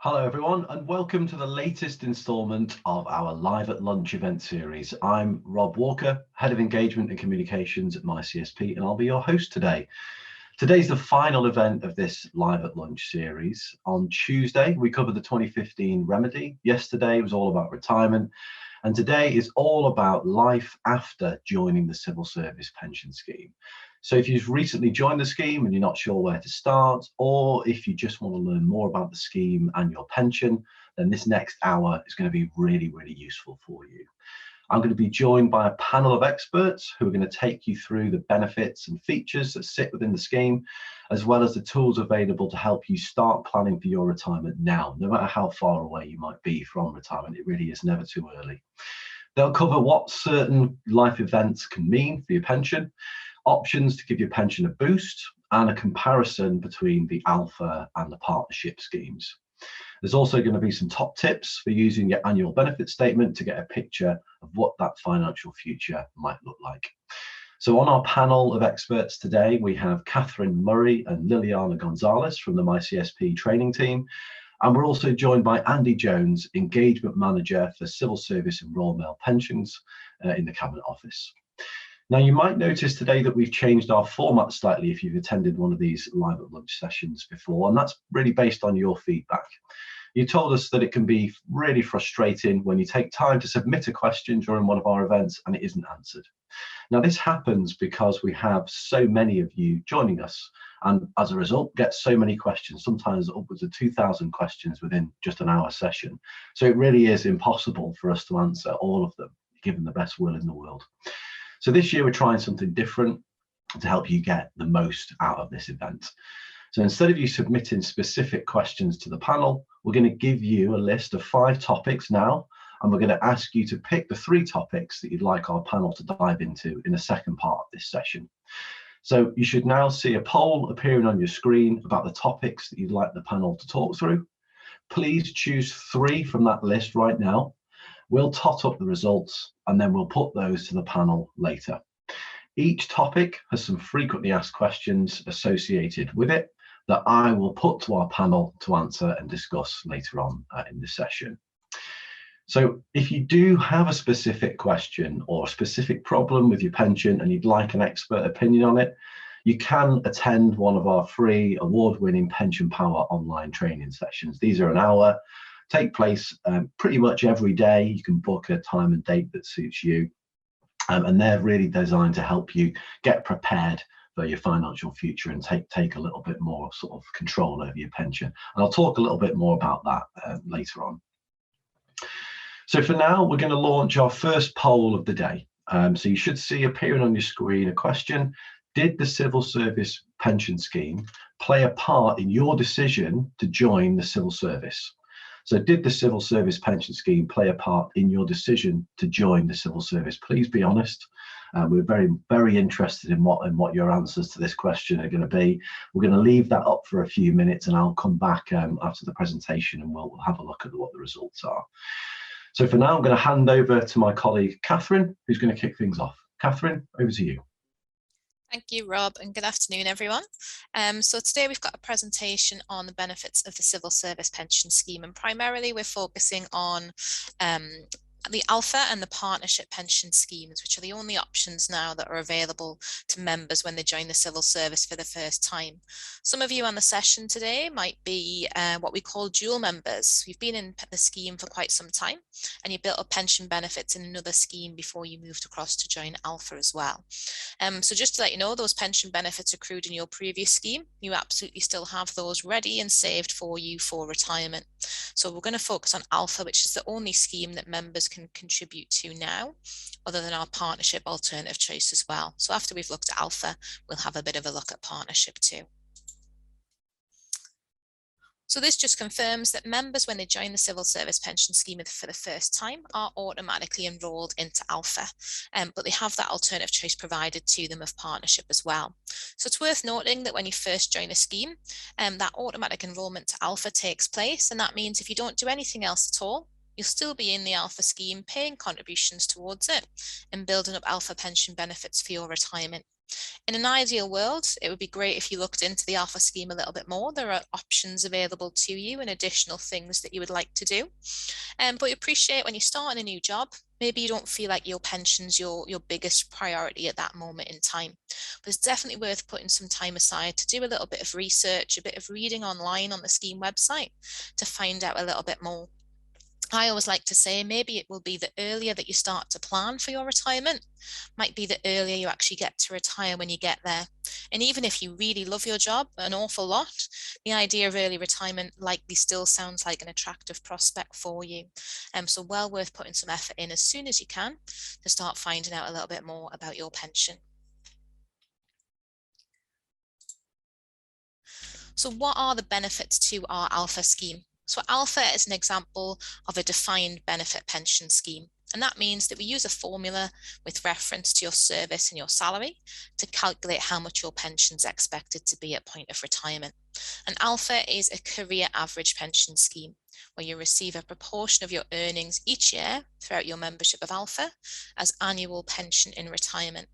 Hello, everyone, and welcome to the latest instalment of our Live at Lunch event series. I'm Rob Walker, Head of Engagement and Communications at MyCSP, and I'll be your host today. Today's the final event of this Live at Lunch series. On Tuesday, we covered the 2015 remedy. Yesterday was all about retirement, and today is all about life after joining the civil service pension scheme. So if you've recently joined the scheme and you're not sure where to start, or if you just want to learn more about the scheme and your pension, then this next hour is going to be really, really useful for you. I'm going to be joined by a panel of experts who are going to take you through the benefits and features that sit within the scheme, as well as the tools available to help you start planning for your retirement now. No matter how far away you might be from retirement, it really is never too early. They'll cover what certain life events can mean for your pension, options to give your pension a boost, and a comparison between the alpha and the partnership schemes. There's also going to be some top tips for using your annual benefit statement to get a picture of what that financial future might look like. So on our panel of experts today, we have Catherine Murray and Liliana Gonzalez from the MyCSP training team. And we're also joined by Andy Jones, Engagement Manager for Civil Service and Royal Mail Pensions in the Cabinet Office. Now, you might notice today that we've changed our format slightly if you've attended one of these Live at Lunch sessions before, and that's really based on your feedback. You told us that it can be really frustrating when you take time to submit a question during one of our events and it isn't answered. Now, this happens because we have so many of you joining us, and as a result, get so many questions, sometimes upwards of 2,000 questions within just an hour session. So it really is impossible for us to answer all of them, given the best will in the world. So this year we're trying something different to help you get the most out of this event. So instead of you submitting specific questions to the panel, we're going to give you a list of 5 topics now, and we're going to ask you to pick the 3 topics that you'd like our panel to dive into in the second part of this session. So you should now see a poll appearing on your screen about the topics that you'd like the panel to talk through. Please choose 3 from that list right now. We'll tot up the results and then we'll put those to the panel later. Each topic has some frequently asked questions associated with it that I will put to our panel to answer and discuss later on in the session. So if you do have a specific question or a specific problem with your pension and you'd like an expert opinion on it, you can attend one of our free award-winning Pension Power online training sessions. These are an hour, take place pretty much every day. You can book a time and date that suits you. And they're really designed to help you get prepared for your financial future and take a little bit more sort of control over your pension. And I'll talk a little bit more about that later on. So for now, we're going to launch our first poll of the day. So you should see appearing on your screen a question: did the civil service pension scheme play a part in your decision to join the civil service? So did the civil service pension scheme play a part in your decision to join the civil service? Please be honest. We're very, very interested in what your answers to this question are going to be. We're going to leave that up for a few minutes and I'll come back after the presentation and we'll have a look at what the results are. So for now, I'm going to hand over to my colleague, Catherine, who's going to kick things off. Catherine, over to you. Thank you, Rob, and good afternoon, everyone. So today we've got a presentation on the benefits of the civil service pension scheme, and primarily we're focusing on the alpha and the partnership pension schemes, which are the only options now that are available to members when they join the civil service for the first time. Some of you on the session today might be what we call dual members. You've been in the scheme for quite some time and you built up pension benefits in another scheme before you moved across to join alpha as well. So just to let you know, those pension benefits accrued in your previous scheme, you absolutely still have those ready and saved for you for retirement. So we're going to focus on alpha, which is the only scheme that members can contribute to now, other than our partnership alternative choice as well. So after we've looked at alpha, we'll have a bit of a look at partnership too. So this just confirms that members, when they join the civil service pension scheme for the first time, are automatically enrolled into alpha, but they have that alternative choice provided to them of partnership as well. So it's worth noting that when you first join a scheme, that automatic enrolment to alpha takes place, and that means if you don't do anything else at all, you'll still be in the alpha scheme, paying contributions towards it and building up alpha pension benefits for your retirement, In an ideal world, it would be great if you looked into the alpha scheme a little bit more. There are options available to you and additional things that you would like to do. But you appreciate when you start in a new job, maybe you don't feel like your pension's your biggest priority at that moment in time. But it's definitely worth putting some time aside to do a little bit of research, a bit of reading online on the scheme website to find out a little bit more. I always like to say maybe it will be the earlier that you start to plan for your retirement, might be the earlier you actually get to retire when you get there. And even if you really love your job an awful lot, the idea of early retirement likely still sounds like an attractive prospect for you. So well worth putting some effort in as soon as you can to start finding out a little bit more about your pension. So what are the benefits to our alpha scheme? So alpha is an example of a defined benefit pension scheme. And that means that we use a formula with reference to your service and your salary to calculate how much your pension is expected to be at point of retirement. And alpha is a career average pension scheme where you receive a proportion of your earnings each year throughout your membership of alpha as annual pension in retirement.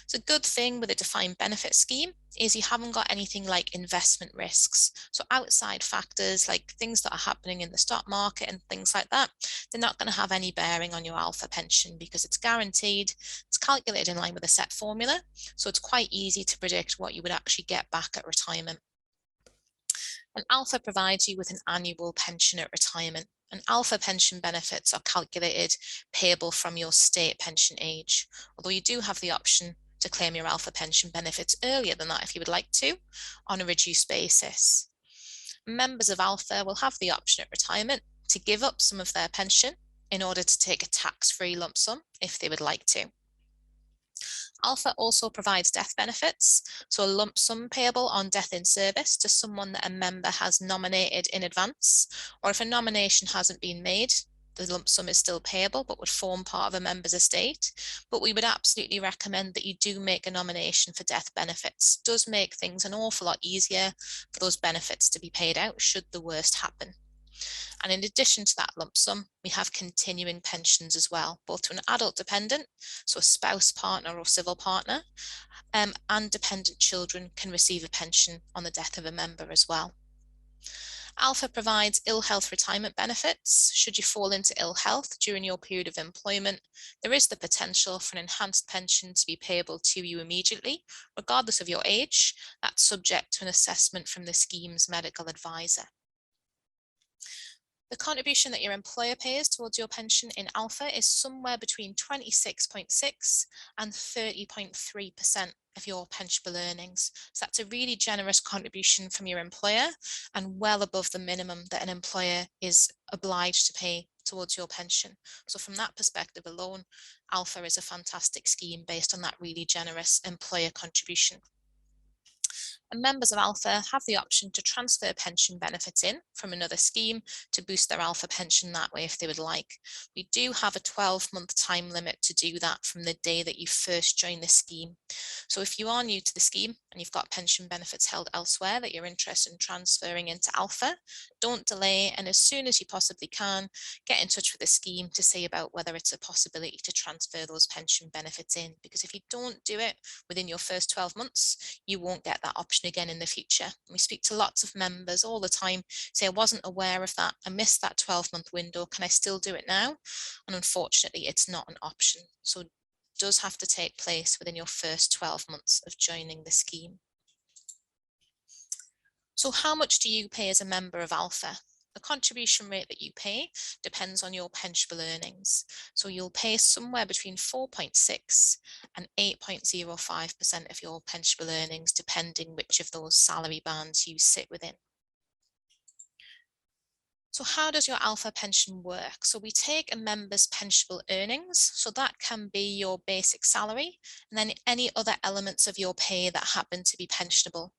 So a good thing with a defined benefit scheme is you haven't got anything like investment risks. So outside factors like things that are happening in the stock market and things like that, they're not going to have any bearing on your alpha pension because it's guaranteed, it's calculated in line with a set formula. So it's quite easy to predict what you would actually get back at retirement. And alpha provides you with an annual pension at retirement. And alpha pension benefits are calculated payable from your state pension age, although you do have the option to claim your alpha pension benefits earlier than that if you would like to, on a reduced basis. Members of alpha will have the option at retirement to give up some of their pension in order to take a tax-free lump sum if they would like to. Alpha also provides death benefits, so a lump sum payable on death in service to someone that a member has nominated in advance, or if a nomination hasn't been made, the lump sum is still payable but would form part of a member's estate. But we would absolutely recommend that you do make a nomination for death benefits. It does make things an awful lot easier for those benefits to be paid out should the worst happen. And in addition to that lump sum, we have continuing pensions as well, both to an adult dependent, so a spouse, partner or civil partner, and dependent children can receive a pension on the death of a member as well. Alpha provides ill health retirement benefits. Should you fall into ill health during your period of employment, there is the potential for an enhanced pension to be payable to you immediately, regardless of your age. That's subject to an assessment from the scheme's medical advisor. The contribution that your employer pays towards your pension in alpha is somewhere between 26.6 and 30.3% of your pensionable earnings. So that's a really generous contribution from your employer and well above the minimum that an employer is obliged to pay towards your pension. So from that perspective alone, alpha is a fantastic scheme based on that really generous employer contribution. And members of alpha have the option to transfer pension benefits in from another scheme to boost their alpha pension that way if they would like. We do have a 12-month time limit to do that from the day that you first join the scheme. So if you are new to the scheme and you've got pension benefits held elsewhere that you're interested in transferring into alpha, don't delay, and as soon as you possibly can, get in touch with the scheme to see about whether it's a possibility to transfer those pension benefits in, because if you don't do it within your first 12 months, you won't get that option again in the future. We speak to lots of members all the time, say, I wasn't aware of that, I missed that 12-month window, can I still do it now? And unfortunately, it's not an option. So it does have to take place within your first 12 months of joining the scheme. So how much do you pay as a member of alpha? The contribution rate that you pay depends on your pensionable earnings. So you'll pay somewhere between 4.6 and 8.05% of your pensionable earnings, depending which of those salary bands you sit within. So how does your alpha pension work? So we take a member's pensionable earnings, so that can be your basic salary, and then any other elements of your pay that happen to be pensionable.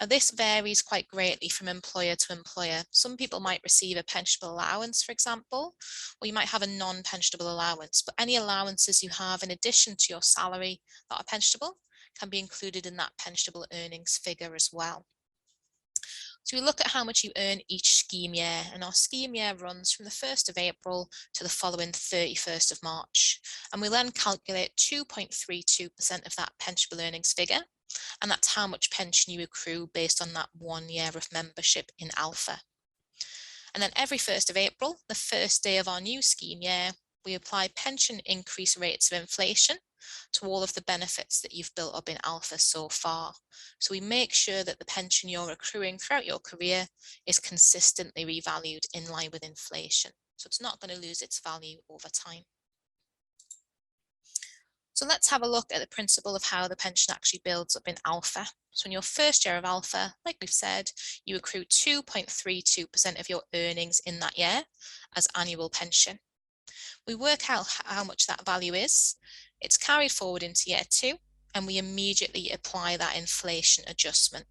Now, this varies quite greatly from employer to employer. Some people might receive a pensionable allowance, for example, or you might have a non-pensionable allowance, but any allowances you have in addition to your salary that are pensionable can be included in that pensionable earnings figure as well. So we look at how much you earn each scheme year, and our scheme year runs from the 1st of April to the following 31st of March. And we then calculate 2.32% of that pensionable earnings figure, and that's how much pension you accrue based on that 1 year of membership in Alpha. And then every 1st of April, the first day of our new scheme year, we apply pension increase rates of inflation to all of the benefits that you've built up in Alpha so far. So we make sure that the pension you're accruing throughout your career is consistently revalued in line with inflation. So it's not going to lose its value over time. So let's have a look at the principle of how the pension actually builds up in Alpha. So in your first year of Alpha, like we've said, you accrue 2.32% of your earnings in that year as annual pension. We work out how much that value is. It's carried forward into year 2, and we immediately apply that inflation adjustment.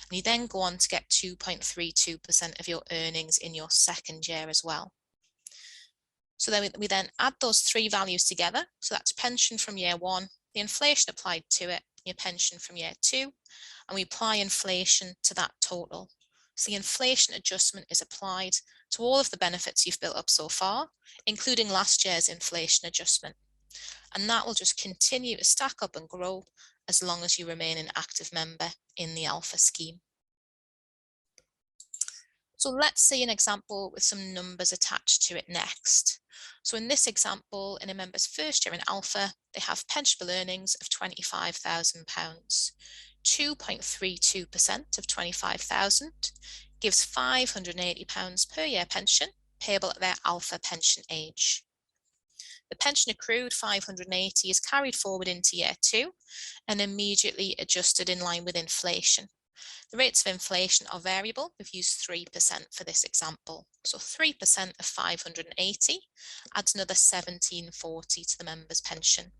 And you then go on to get 2.32% of your earnings in your second year as well. So then we then add those 3 values together. So that's pension from year 1, the inflation applied to it, your pension from year 2, and we apply inflation to that total. So the inflation adjustment is applied to all of the benefits you've built up so far, including last year's inflation adjustment. And that will just continue to stack up and grow as long as you remain an active member in the Alpha scheme. So let's see an example with some numbers attached to it next. So in this example, in a member's first year in Alpha, they have pensionable earnings of £25,000. 2.32% of 25,000 gives £580 per year pension payable at their Alpha pension age. The pension accrued, 580, is carried forward into year 2 and immediately adjusted in line with inflation. The rates of inflation are variable. We've used 3% for this example. So 3% of 580 adds another 1740 to the member's pension.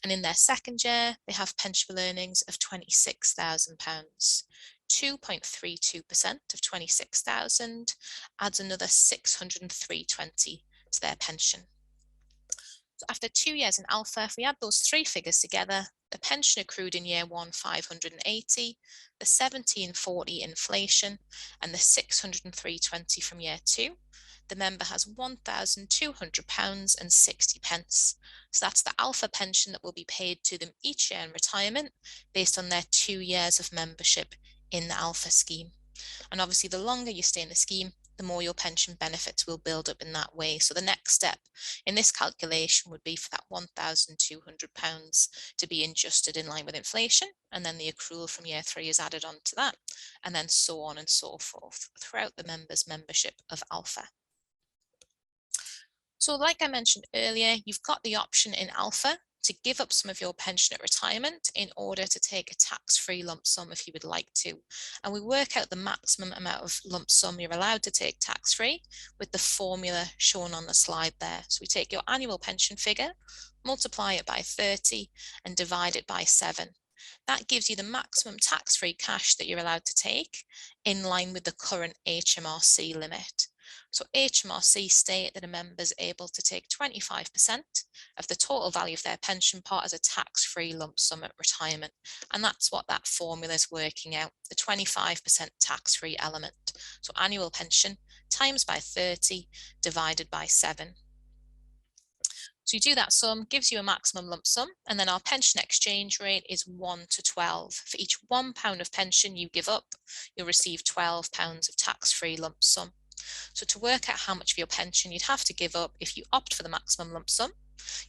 And in their second year, they have pensionable earnings of £26,000. 2.32% of 26,000 adds another 603.20 to their pension. So after 2 years in Alpha, if we add those 3 figures together, the pension accrued in year 1, 580, the 1740 inflation, and the 603.20 from year 2, the member has £1,200.60. So that's the Alpha pension that will be paid to them each year in retirement based on their 2 years of membership in the Alpha scheme. And obviously, the longer you stay in the scheme, the more your pension benefits will build up in that way. So the next step in this calculation would be for that £1,200 to be adjusted in line with inflation, and then the accrual from year 3 is added on to that, and then so on and so forth throughout the member's membership of Alpha. So like I mentioned earlier, you've got the option in Alpha to give up some of your pension at retirement in order to take a tax-free lump sum if you would like to. And we work out the maximum amount of lump sum you're allowed to take tax-free with the formula shown on the slide there. So we take your annual pension figure, multiply it by 30 and divide it by 7. That gives you the maximum tax-free cash that you're allowed to take in line with the current HMRC limit. So HMRC state that a member is able to take 25% of the total value of their pension pot as a tax-free lump sum at retirement. And that's what that formula is working out, the 25% tax-free element. So annual pension times by 30 divided by 7. So you do that sum, gives you a maximum lump sum, and then our pension exchange rate is 1 to 12. For each £1 of pension you give up, you'll receive £12 of tax-free lump sum. So to work out how much of your pension you'd have to give up if you opt for the maximum lump sum,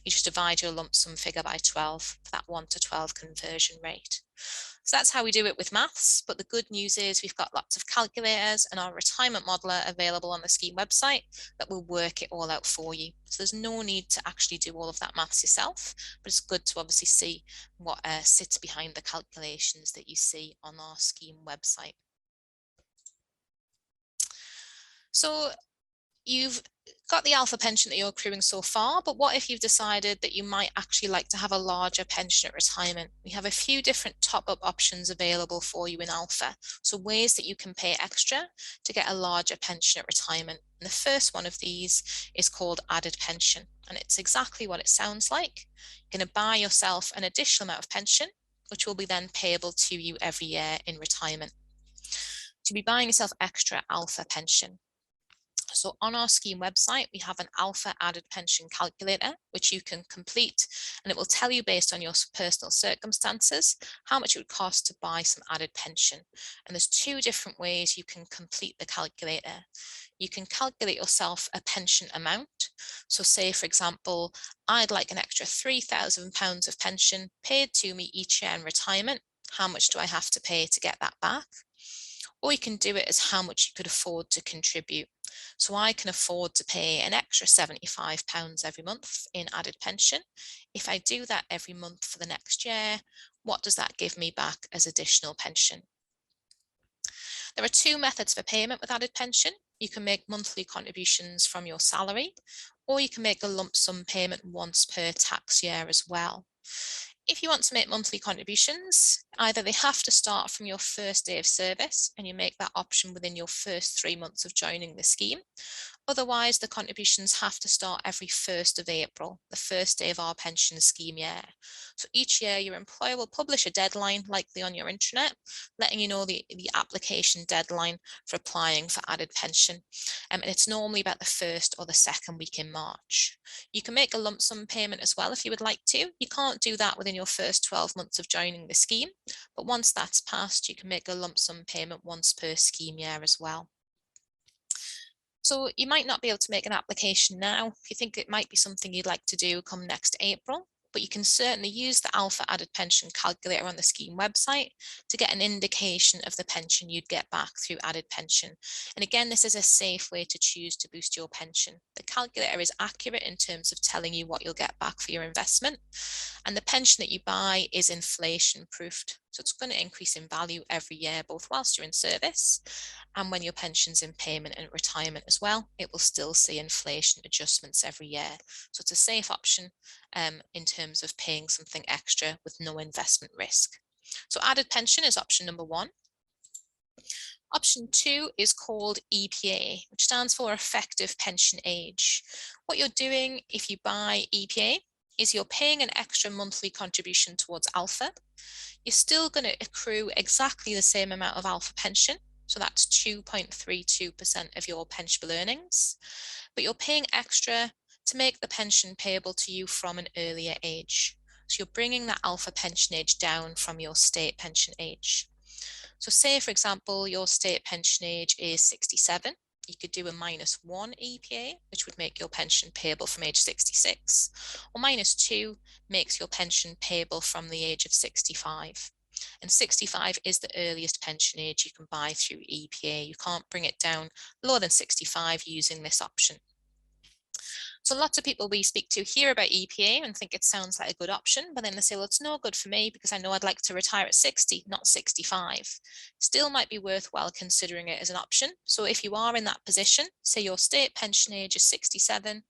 you just divide your lump sum figure by 12 for that 1 to 12 conversion rate. So that's how we do it with maths, but the good news is we've got lots of calculators and our retirement modeler available on the scheme website that will work it all out for you. So there's no need to actually do all of that maths yourself, but it's good to obviously see what sits behind the calculations that you see on our scheme website. So you've got the Alpha pension that you're accruing so far, but what if you've decided that you might actually like to have a larger pension at retirement? We have a few different top-up options available for you in Alpha. So ways that you can pay extra to get a larger pension at retirement. And the first one of these is called added pension. And it's exactly what it sounds like. You're going to buy yourself an additional amount of pension, which will be then payable to you every year in retirement. to be buying yourself extra alpha pension. So on our scheme website, we have an alpha added pension calculator, which you can complete, and it will tell you based on your personal circumstances, how much it would cost to buy some added pension. And there's two different ways you can complete the calculator. You can calculate yourself a pension amount. So say, for example, I'd like an extra £3,000 of pension paid to me each year in retirement. How much do I have to pay to get that back? Or you can do it as how much you could afford to contribute. So I can afford to pay an extra £75 every month in added pension. If I do that every month for the next year, what does that give me back as additional pension? There are two methods for payment with added pension. You can make monthly contributions from your salary, or you can make a lump sum payment once per tax year as well. If you want to make monthly contributions, either they have to start from your first day of service, and you make that option within your first 3 months of joining the scheme. Otherwise, the contributions have to start every 1st of April, the first day of our pension scheme year. So each year your employer will publish a deadline, likely on your intranet, letting you know the application deadline for applying for added pension. And it's normally about the 1st or the 2nd week in March. You can make a lump sum payment as well if you would like to. You can't do that within your first 12 months of joining the scheme, but once that's passed, you can make a lump sum payment once per scheme year as well. So you might not be able to make an application now if you think it might be something you'd like to do come next April, but you can certainly use the alpha added pension calculator on the scheme website to get an indication of the pension you'd get back through added pension. And again, this is a safe way to choose to boost your pension. The calculator is accurate in terms of telling you what you'll get back for your investment, and the pension that you buy is inflation proofed. So it's going to increase in value every year, both whilst you're in service and when your pension's in payment and retirement as well. It will still see inflation adjustments every year. So it's a safe option in terms of paying something extra with no investment risk. So added pension is option number 1. Option 2 is called EPA, which stands for effective pension age. What you're doing if you buy EPA is you're paying an extra monthly contribution towards alpha. You're still going to accrue exactly the same amount of alpha pension, so that's 2.32% of your pensionable earnings, but you're paying extra to make the pension payable to you from an earlier age. So you're bringing that alpha pension age down from your state pension age. So say, for example, your state pension age is 67. You could do a -1 EPA, which would make your pension payable from age 66, or -2 makes your pension payable from the age of 65. And 65 is the earliest pension age you can buy through EPA. You can't bring it down lower than 65 using this option. So lots of people we speak to hear about EPA and think it sounds like a good option, but then they say, well, it's no good for me because I know I'd like to retire at 60, not 65. Still might be worthwhile considering it as an option. So if you are in that position, say your state pension age is 67,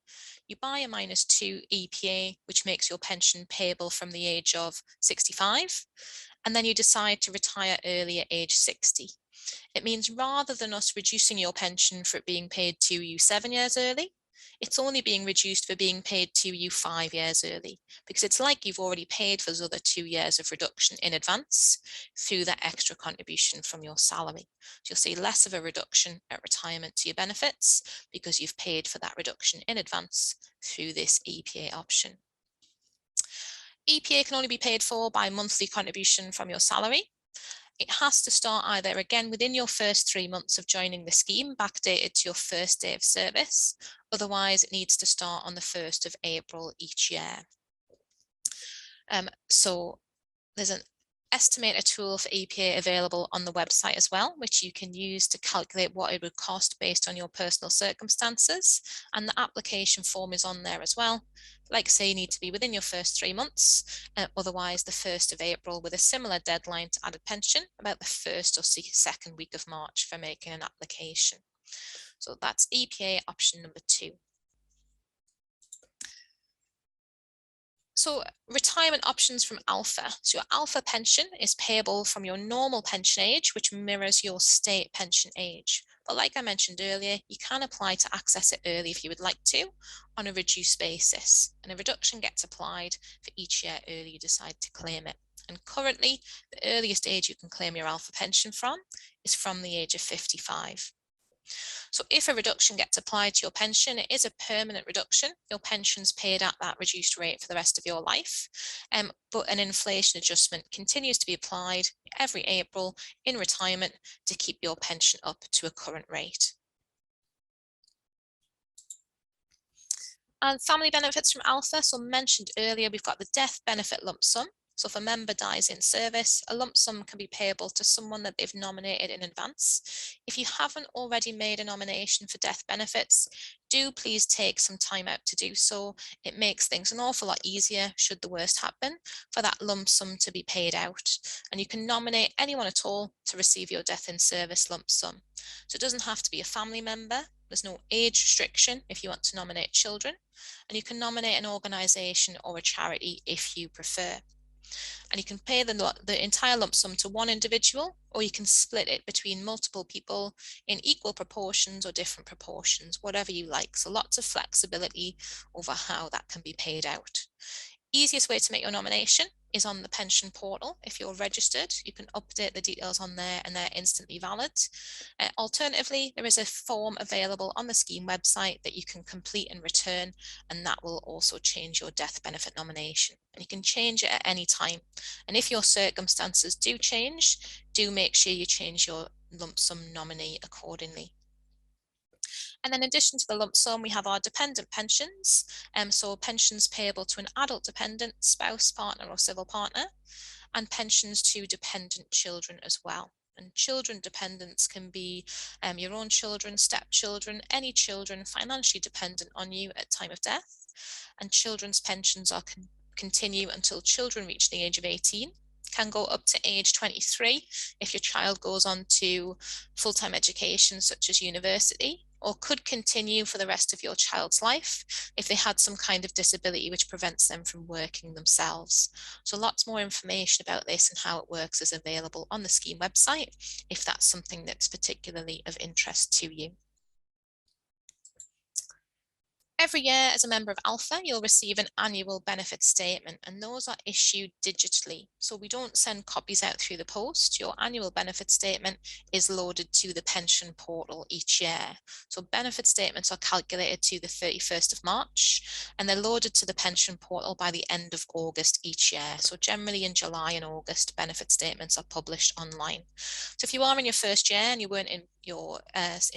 you buy a -2 EPA, which makes your pension payable from the age of 65, and then you decide to retire early at age 60. It means rather than us reducing your pension for it being paid to you 7 years early, it's only being reduced for being paid to you 5 years early, because it's like you've already paid for those other 2 years of reduction in advance through that extra contribution from your salary. So you'll see less of a reduction at retirement to your benefits because you've paid for that reduction in advance through this EPA option. EPA can only be paid for by monthly contribution from your salary. It has to start either again within your first 3 months of joining the scheme, backdated to your first day of service. Otherwise, it needs to start on the 1st of April each year. So there's an estimator tool for EPA available on the website as well, which you can use to calculate what it would cost based on your personal circumstances. And the application form is on there as well. Like I say, you need to be within your first 3 months, otherwise the 1st of April, with a similar deadline to added pension, about the 1st or 2nd week of March for making an application. So that's EPA option number 2. So retirement options from Alpha. So your Alpha pension is payable from your normal pension age, which mirrors your state pension age. But like I mentioned earlier, you can apply to access it early if you would like to on a reduced basis. And a reduction gets applied for each year early you decide to claim it. And currently, the earliest age you can claim your alpha pension from is from the age of 55. So if a reduction gets applied to your pension, it is a permanent reduction. Your pension's paid at that reduced rate for the rest of your life. But an inflation adjustment continues to be applied every April in retirement to keep your pension up to a current rate. And family benefits from alpha. So mentioned earlier, we've got the death benefit lump sum. So if a member dies in service, a lump sum can be payable to someone that they've nominated in advance. If you haven't already made a nomination for death benefits, do please take some time out to do so. It makes things an awful lot easier, should the worst happen, for that lump sum to be paid out. And you can nominate anyone at all to receive your death in service lump sum. So it doesn't have to be a family member. There's no age restriction if you want to nominate children. And you can nominate an organisation or a charity if you prefer. And you can pay the entire lump sum to one individual, or you can split it between multiple people in equal proportions or different proportions, whatever you like. So lots of flexibility over how that can be paid out. Easiest way to make your nomination is on the pension portal. If you're registered, you can update the details on there and they're instantly valid. Alternatively, there is a form available on the scheme website that you can complete and return, and that will also change your death benefit nomination. And you can change it at any time. And if your circumstances do change, do make sure you change your lump sum nominee accordingly. And then in addition to the lump sum, we have our dependent pensions. So pensions payable to an adult dependent, spouse, partner, or civil partner, and pensions to dependent children as well. And children dependents can be your own children, stepchildren, any children financially dependent on you at time of death. And children's pensions are continue until children reach the age of 18. Can go up to age 23 if your child goes on to full-time education such as university, or could continue for the rest of your child's life if they had some kind of disability which prevents them from working themselves. So lots more information about this and how it works is available on the scheme website if that's something that's particularly of interest to you. Every year as a member of Alpha, you'll receive an annual benefit statement, and those are issued digitally. So we don't send copies out through the post. Your annual benefit statement is loaded to the pension portal each year. So benefit statements are calculated to the 31st of March, and they're loaded to the pension portal by the end of August each year. So generally in July and August, benefit statements are published online. So if you are in your first year and you weren't in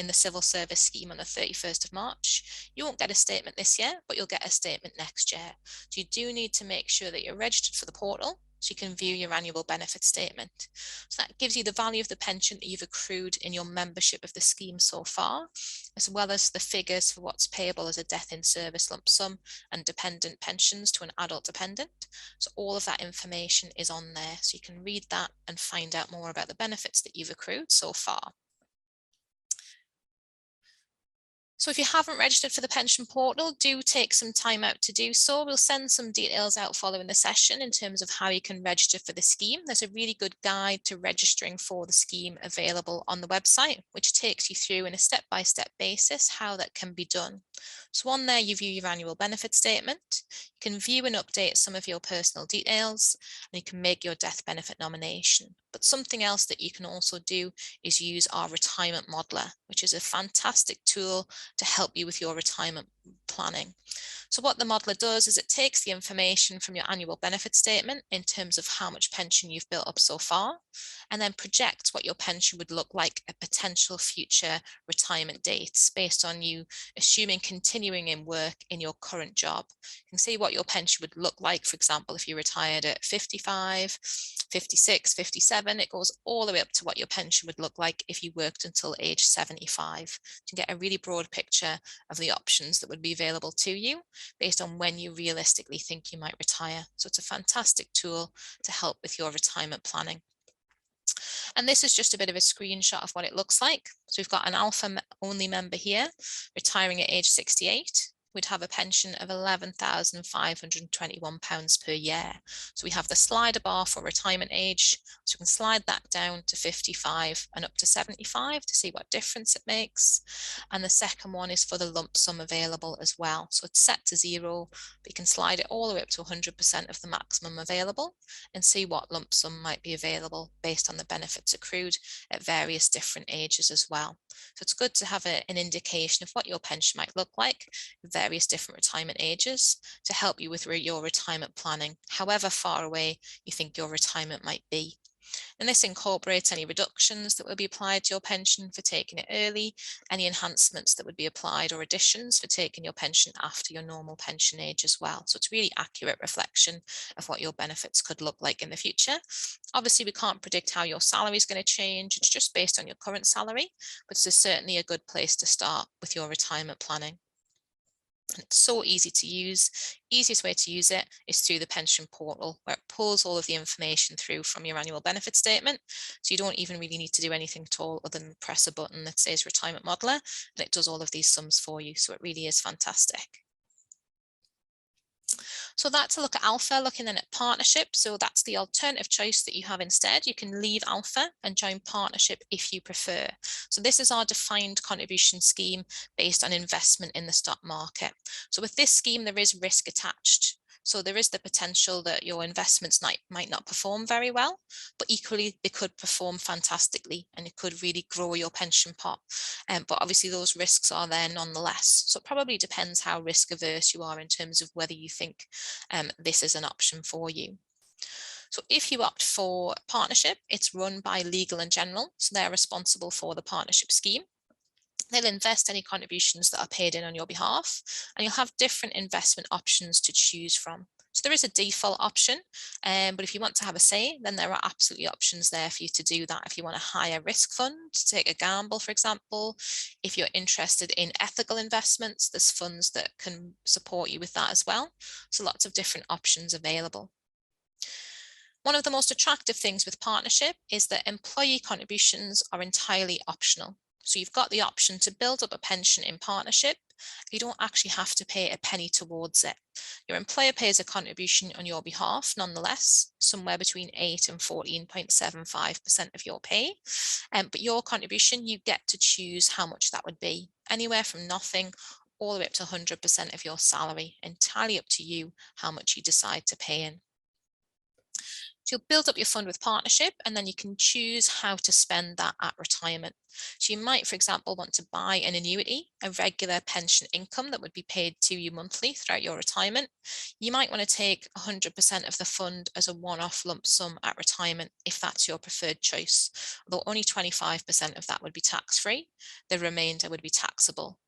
the civil service scheme on the 31st of March, you won't get a statement this year, but you'll get a statement next year. So you do need to make sure that you're registered for the portal so you can view your annual benefit statement. So that gives you the value of the pension that you've accrued in your membership of the scheme so far, as well as the figures for what's payable as a death in service lump sum and dependent pensions to an adult dependent. So all of that information is on there, so you can read that and find out more about the benefits that you've accrued so far. So if you haven't registered for the pension portal, do take some time out to do so. We'll send some details out following the session in terms of how you can register for the scheme. There's a really good guide to registering for the scheme available on the website, which takes you through in a step-by-step basis how that can be done. So on there, you view your annual benefit statement. You can view and update some of your personal details, and you can make your death benefit nomination. But something else that you can also do is use our retirement modeler, which is a fantastic tool to help you with your retirement planning. So what the modeler does is it takes the information from your annual benefit statement in terms of how much pension you've built up so far, and then projects what your pension would look like at potential future retirement dates based on you assuming continuing in work in your current job. You can see what your pension would look like, for example, if you retired at 55, 56, 57, it goes all the way up to what your pension would look like if you worked until age 75. To get a really broad picture of the options that would be available to you based on when you realistically think you might retire. So it's a fantastic tool to help with your retirement planning. And this is just a bit of a screenshot of what it looks like. So we've got an Alpha only member here retiring at age 68. We'd have a pension of £11,521 per year. So we have the slider bar for retirement age So you can slide that down to 55 and up to 75 to see what difference it makes. And the second one is for the lump sum available as well. So it's set to 0, but you can slide it all the way up to 100% of the maximum available and see what lump sum might be available based on the benefits accrued at various different ages as well. So it's good to have an indication of what your pension might look like at various different retirement ages to help you with your retirement planning, however far away you think your retirement might be. And this incorporates any reductions that will be applied to your pension for taking it early, any enhancements that would be applied or additions for taking your pension after your normal pension age as well. So it's a really accurate reflection of what your benefits could look like in the future. Obviously, we can't predict how your salary is going to change. It's just based on your current salary, but this is certainly a good place to start with your retirement planning. It's so easy to use. Easiest way to use it is through the pension portal, where it pulls all of the information through from your annual benefit statement. So you don't even really need to do anything at all other than press a button that says retirement modeler, and it does all of these sums for you. So it really is fantastic. So that's a look at alpha, looking then at partnership. So that's the alternative choice that you have instead. You can leave alpha and join partnership if you prefer. So this is our defined contribution scheme based on investment in the stock market. So with this scheme, there is risk attached. So there is the potential that your investments might not perform very well, but equally they could perform fantastically and it could really grow your pension pot. But obviously those risks are there nonetheless. So it probably depends how risk averse you are in terms of whether you think this is an option for you. So if you opt for partnership, it's run by Legal & General. So they're responsible for the partnership scheme. They'll invest any contributions that are paid in on your behalf, and you'll have different investment options to choose from. So there is a default option, but if you want to have a say, then there are absolutely options there for you to do that. If you want a higher risk fund, to take a gamble, for example, if you're interested in ethical investments, there's funds that can support you with that as well. So lots of different options available. One of the most attractive things with partnership is that employee contributions are entirely optional. So you've got the option to build up a pension in partnership. You don't actually have to pay a penny towards it. Your employer pays a contribution on your behalf, nonetheless, somewhere between 8 and 14.75% of your pay. But your contribution, you get to choose how much that would be, anywhere from nothing all the way up to 100% of your salary, entirely up to you how much you decide to pay in. So you'll build up your fund with partnership, and then you can choose how to spend that at retirement. So you might, for example, want to buy an annuity, a regular pension income that would be paid to you monthly throughout your retirement. You might want to take 100% of the fund as a one-off lump sum at retirement, if that's your preferred choice, although only 25% of that would be tax-free. The remainder would be taxable.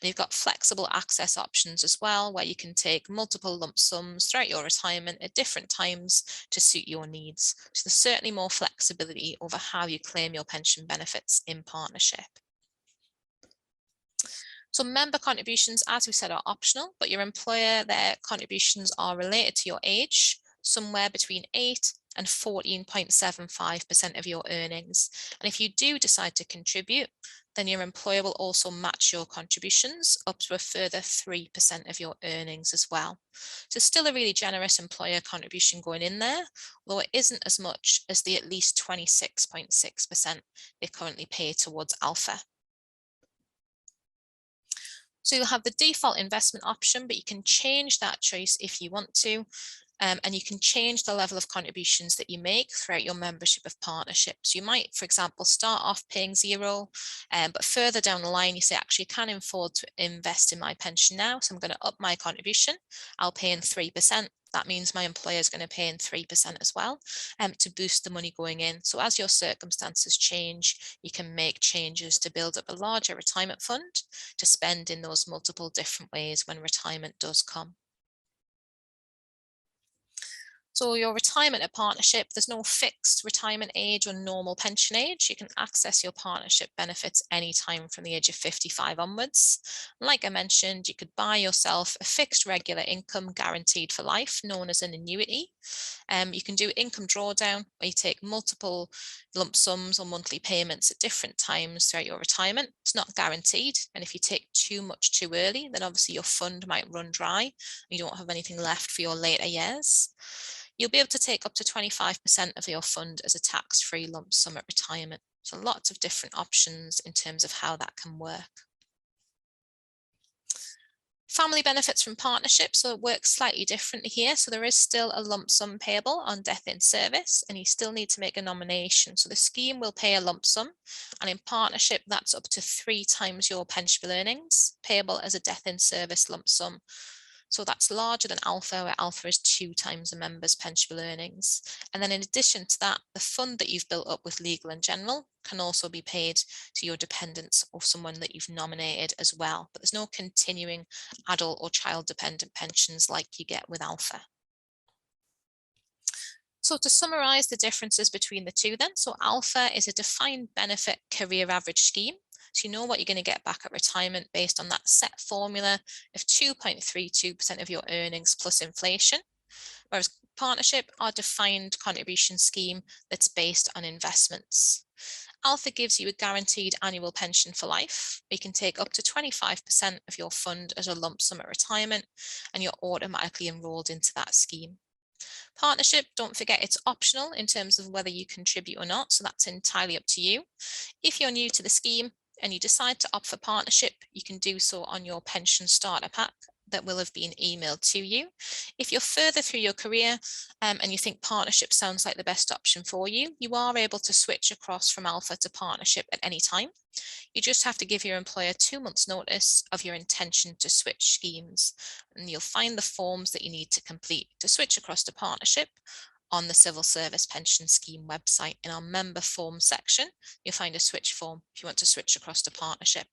And you've got flexible access options as well, where you can take multiple lump sums throughout your retirement at different times to suit your needs. So there's certainly more flexibility over how you claim your pension benefits in partnership. So member contributions, as we said, are optional, but your employer, their contributions are related to your age, somewhere between 8 and 14.75% of your earnings. And if you do decide to contribute, then your employer will also match your contributions up to a further 3% of your earnings as well. So still a really generous employer contribution going in there, although it isn't as much as the at least 26.6% they currently pay towards alpha. So you'll have the default investment option, but you can change that choice if you want to. And you can change the level of contributions that you make throughout your membership of partnerships. You might, for example, start off paying 0, but further down the line, you say, actually, I can afford to invest in my pension now, so I'm going to up my contribution. I'll pay in 3%. That means my employer is going to pay in 3% as well, to boost the money going in. So as your circumstances change, you can make changes to build up a larger retirement fund to spend in those multiple different ways when retirement does come. So your retirement at partnership, there's no fixed retirement age or normal pension age. You can access your partnership benefits anytime from the age of 55 onwards. Like I mentioned, you could buy yourself a fixed regular income guaranteed for life, known as an annuity. You can do income drawdown, where you take multiple lump sums or monthly payments at different times throughout your retirement. It's not guaranteed. And if you take too much too early, then obviously your fund might run dry. And you don't have anything left for your later years. you'll be able to take up to 25% of your fund as a tax-free lump sum at retirement. So lots of different options in terms of how that can work. Family benefits from partnership, so it works slightly differently here. So there is still a lump sum payable on death in service, and you still need to make a nomination. So the scheme will pay a lump sum, and in partnership, that's up to 3 times your pensionable earnings, payable as a death in service lump sum. So that's larger than alpha, where alpha is 2 times a member's pensionable earnings. And then in addition to that, the fund that you've built up with Legal and General can also be paid to your dependents or someone that you've nominated as well. But there's no continuing adult or child dependent pensions like you get with alpha. So to summarize the differences between the two then, so alpha is a defined benefit career average scheme. So you know what you're going to get back at retirement based on that set formula of 2.32% of your earnings plus inflation. Whereas partnership are defined contribution scheme that's based on investments. Alpha gives you a guaranteed annual pension for life. You can take up to 25% of your fund as a lump sum at retirement, and you're automatically enrolled into that scheme. Partnership, don't forget, it's optional in terms of whether you contribute or not, so that's entirely up to you. If you're new to the scheme and you decide to opt for partnership, you can do so on your pension starter pack that will have been emailed to you. If you're further through your career and you think partnership sounds like the best option for you, you are able to switch across from alpha to partnership at any time. You just have to give your employer 2 months notice of your intention to switch schemes, and you'll find the forms that you need to complete to switch across to partnership on the Civil Service Pension Scheme website. In our member form section, you'll find a switch form if you want to switch across to partnership.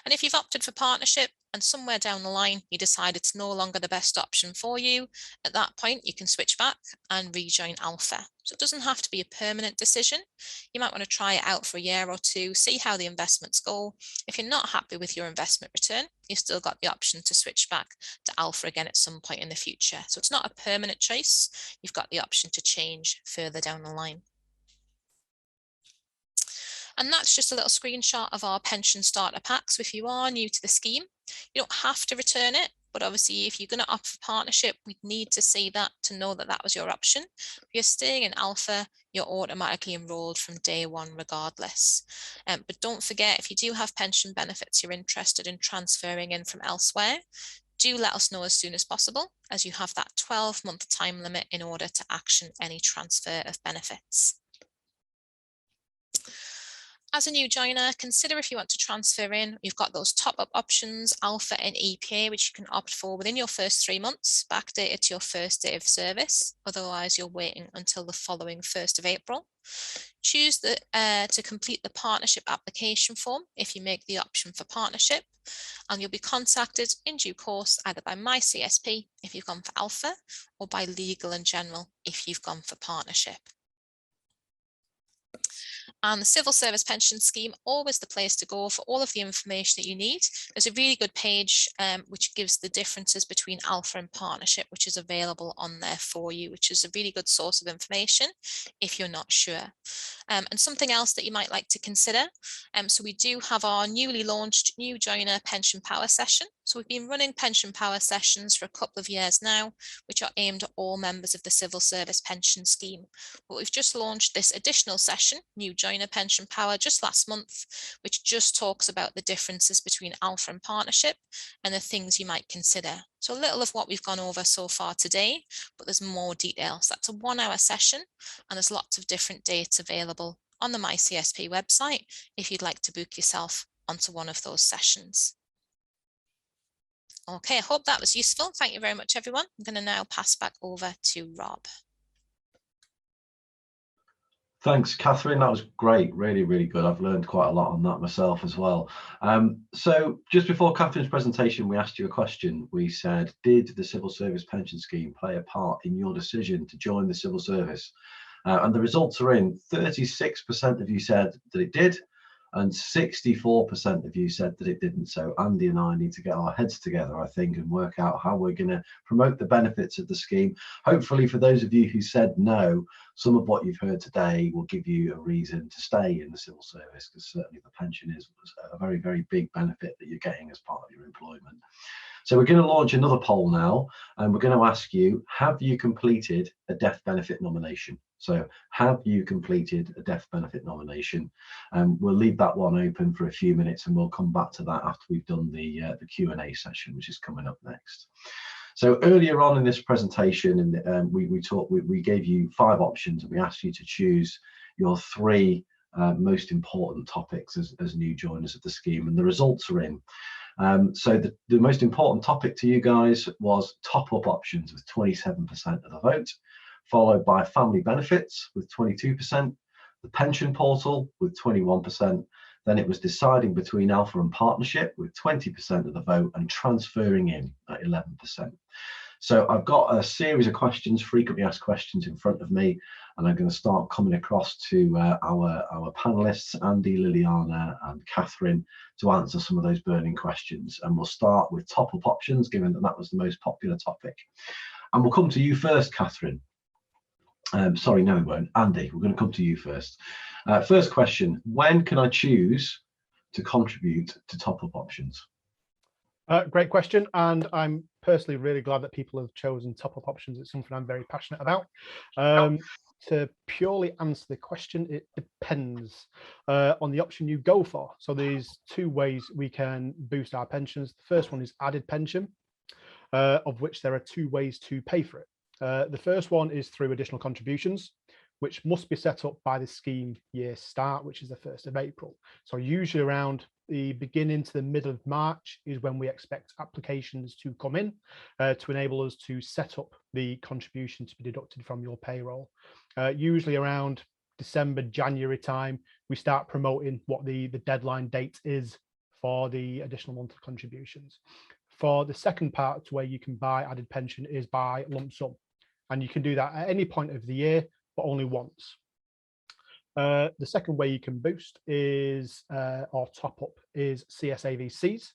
And if you've opted for partnership and somewhere down the line you decide it's no longer the best option for you, at that point you can switch back and rejoin alpha. So it doesn't have to be a permanent decision. You might want to try it out for a year or two, see how the investments go. If you're not happy with your investment return, you've still got the option to switch back to alpha again at some point in the future. So it's not a permanent choice. You've got the option to change further down the line. And that's just a little screenshot of our pension starter pack. So if you are new to the scheme, you don't have to return it. But obviously, if you're going to opt for partnership, we'd need to see that to know that that was your option. If you're staying in alpha, you're automatically enrolled from day one regardless. But don't forget, if you do have pension benefits you're interested in transferring in from elsewhere, do let us know as soon as possible, as you have that 12-month time limit in order to action any transfer of benefits. As a new joiner, consider if you want to transfer in. You've got those top-up options, Alpha and EPA, which you can opt for within your first 3 months, backdated to your first day of service. Otherwise, you're waiting until the following 1st of April. Choose to complete the partnership application form if you make the option for partnership, and you'll be contacted in due course either by my CSP if you've gone for Alpha or by Legal and General if you've gone for partnership. And the Civil Service Pension Scheme, always the place to go for all of the information that you need. There's a really good page which gives the differences between alpha and partnership, which is available on there for you, which is a really good source of information if you're not sure. And something else that you might like to consider. So we do have our newly launched New Joiner Pension Power session. So we've been running Pension Power sessions for a couple of years now, which are aimed at all members of the Civil Service Pension Scheme. But we've just launched this additional session, New Joiner Pension Power, just last month, which just talks about the differences between alpha and partnership and the things you might consider. So a little of what we've gone over so far today, but there's more details. That's a 1-hour session, and there's lots of different dates available on the MyCSP website if you'd like to book yourself onto one of those sessions. Okay, I hope that was useful. Thank you very much, everyone. I'm going to now pass back over to Rob. Thanks, Catherine. That was great. Really, really good. I've learned quite a lot on that myself as well. So just before Catherine's presentation, we asked you a question. We said, did the Civil Service Pension Scheme play a part in your decision to join the civil service? And the results are in. 36% of you said that it did, and 64% of you said that it didn't. So Andy and I need to get our heads together, I think, and work out how we're going to promote the benefits of the scheme. Hopefully, for those of you who said no, some of what you've heard today will give you a reason to stay in the civil service, because certainly the pension is a very, very big benefit that you're getting as part of your employment. So we're going to launch another poll now, and we're going to ask you, have you completed a death benefit nomination? So have you completed a death benefit nomination? We'll leave that one open for a few minutes, and we'll come back to that after we've done the Q&A session, which is coming up next. So earlier on in this presentation, we gave you 5 options, and we asked you to choose your 3 most important topics as new joiners of the scheme, and the results are in. So the most important topic to you guys was top-up options with 27% of the vote, followed by family benefits with 22%, the pension portal with 21%, then it was deciding between alpha and partnership with 20% of the vote, and transferring in at 11%. So I've got a series of questions, frequently asked questions in front of me, and I'm going to start coming across to our panelists, Andy, Liliana and Catherine, to answer some of those burning questions. And we'll start with top-up options, given that that was the most popular topic. And we'll come to you first, Catherine. Sorry, no, we won't. Andy, we're going to come to you first. First question, when can I choose to contribute to top-up options? Great question, and I'm personally really glad that people have chosen top-up options. It's something I'm very passionate about. To purely answer the question, it depends on the option you go for. So there's 2 ways we can boost our pensions. The first one is added pension, of which there are 2 ways to pay for it. The first one is through additional contributions, which must be set up by the scheme year start, which is the 1st of April. So usually around the beginning to the middle of March is when we expect applications to come in to enable us to set up the contribution to be deducted from your payroll. Usually around December, January time, we start promoting what the deadline date is for the additional monthly contributions. For the second part, where you can buy added pension, is by lump sum, and you can do that at any point of the year, but only once. The second way you can boost is or top up is CSAVCs,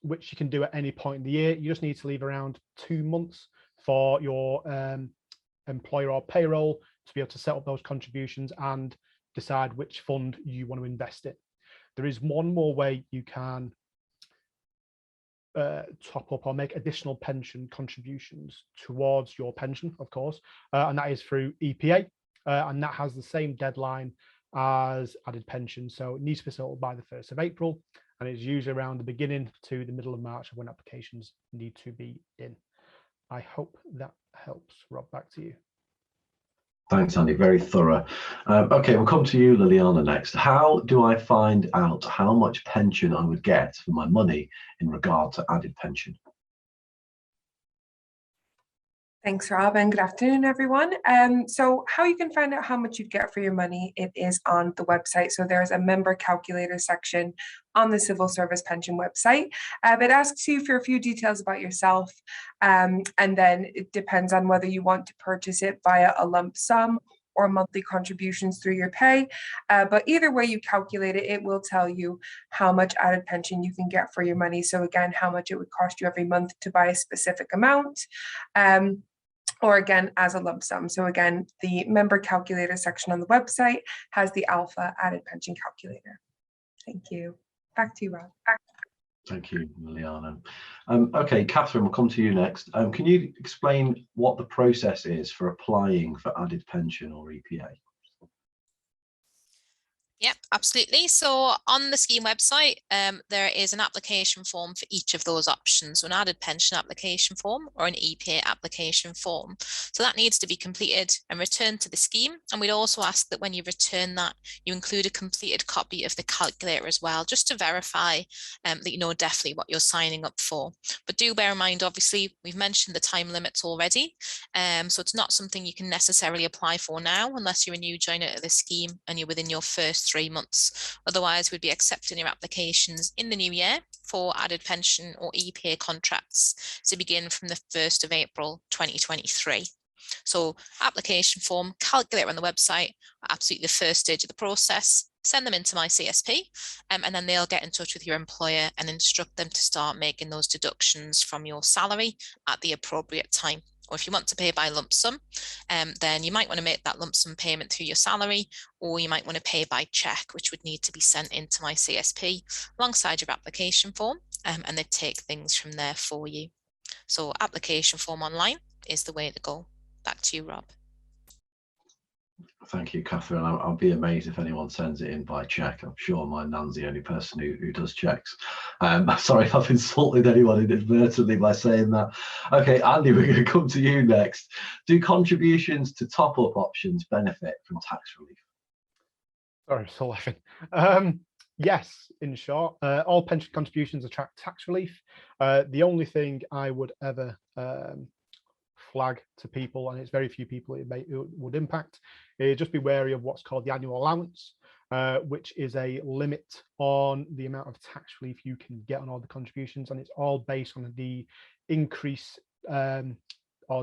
which you can do at any point in the year. You just need to leave around 2 months for your employer or payroll to be able to set up those contributions and decide which fund you want to invest in. There is one more way you can top up or make additional pension contributions towards your pension, of course, and that is through EPA, and that has the same deadline as added pension. So it needs to be settled by the 1st of April, and it's usually around the beginning to the middle of March when applications need to be in. I hope that helps. Rob, back to you. Thanks, Andy. Very thorough. Okay, we'll come to you, Liliana, next. How do I find out how much pension I would get for my money in regard to added pension? Thanks, Rob, and good afternoon, everyone. So how you can find out how much you'd get for your money, it is on the website. So there's a member calculator section on the Civil Service Pension website. It asks you for a few details about yourself, and then it depends on whether you want to purchase it via a lump sum or monthly contributions through your pay. But either way you calculate it, it will tell you how much added pension you can get for your money. So again, how much it would cost you every month to buy a specific amount. Or again, as a lump sum. So again, the member calculator section on the website has the alpha added pension calculator. Thank you. Back to you, Rob. Thank you, Liliana. Okay, Catherine, we'll come to you next. Can you explain what the process is for applying for added pension or EPA? Yep, absolutely. So on the scheme website, there is an application form for each of those options, so an added pension application form or an EPA application form. So that needs to be completed and returned to the scheme. And we'd also ask that when you return that, you include a completed copy of the calculator as well, just to verify that you know definitely what you're signing up for. But do bear in mind, obviously, we've mentioned the time limits already. So it's not something you can necessarily apply for now unless you're a new joiner to the scheme and you're within your first 3 months. Otherwise, we'd be accepting your applications in the new year for added pension or EPA contracts to begin from the 1st of April 2023. So application form, calculator on the website, absolutely the first stage of the process. Send them into my CSP, and then they'll get in touch with your employer and instruct them to start making those deductions from your salary at the appropriate time. Or if you want to pay by lump sum, then you might want to make that lump sum payment through your salary, or you might want to pay by check, which would need to be sent into my CSP alongside your application form. and they take things from there for you. So application form online is the way to go. Back to you, Rob. Thank you, Catherine. I'll be amazed if anyone sends it in by check. I'm sure my nan's the only person who does checks. Sorry if I've insulted anyone inadvertently by saying that. Okay, Andy, we're going to come to you next. Do contributions to top-up options benefit from tax relief? Sorry, I'm still laughing. Yes, in short, all pension contributions attract tax relief. The only thing I would ever flag to people, and it's very few people it would impact, is just be wary of what's called the annual allowance, which is a limit on the amount of tax relief you can get on all the contributions, and it's all based on the increase on